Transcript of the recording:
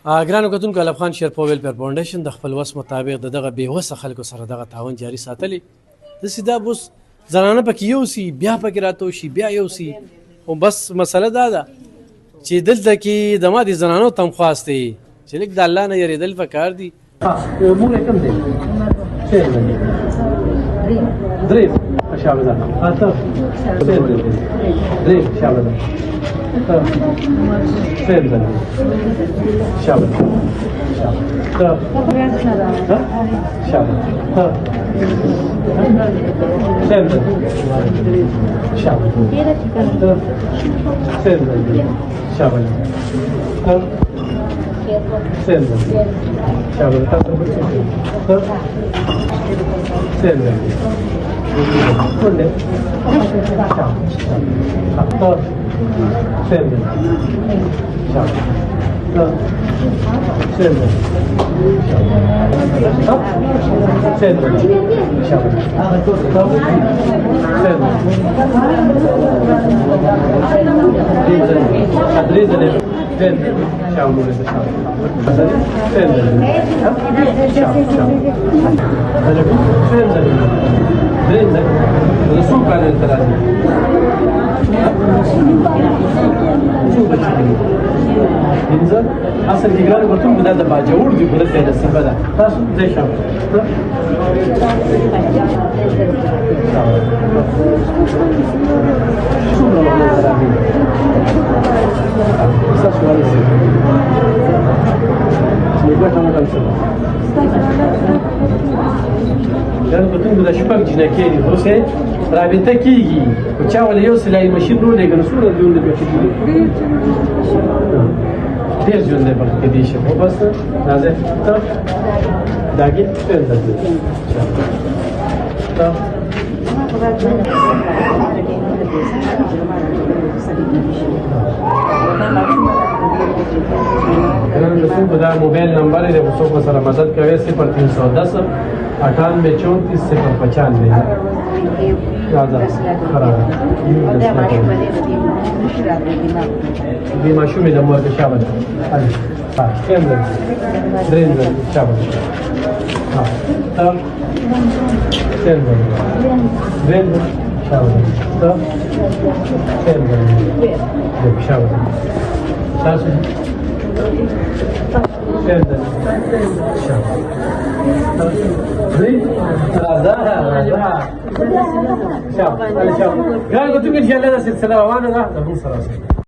ګرانو کتونکو علب خان شیر په ویلفیر فاونډیشن د خپل وس مطابق دغه بېوسه خلکو سره دغه تعاون جاري ساتلی داسې دا اوس زنانه پکې یوسي بیا پکې راته وشي بیا یوسي خو بس مسله دا ده چې دلته کې د ما د زنانو تمخواست دی چې لږ د الله نه یېرېدل پکار دي. مونږ یې کوم دی درې شابه ده اته درې شابه ده سیم ده شابه ده شابه سیم ده شابه سیم ده شابه سیم ده شابه سیم ده كله شعب اختار سلم شعب سلم سلم شعب سلم اصل کې ګرانو ورته په دغه باجوړ دی په دې نصیب ده تاسو دې شاو ګرانو ورته په دغه شپږ جنکې دي اوسه رابطه کیږي او چا ول یو سلای ماشين رو لګل سره دیول دی ډیر ژوند دی په دې شی خو بس راځه ته داګه څه ده ته دا موبایل نمبر دی په څو سره مدد کوي 0310 98 34 095 راځه خراب دې ماشومې د مور په شابه ده ها څنګه درې شابه ها ته څنګه درې شابه ته څنګه دې شابه تاسو څنګه شابه راځه شابه شابه ګرانو ته ان شاء الله د سلسله روانه ده د موږ سره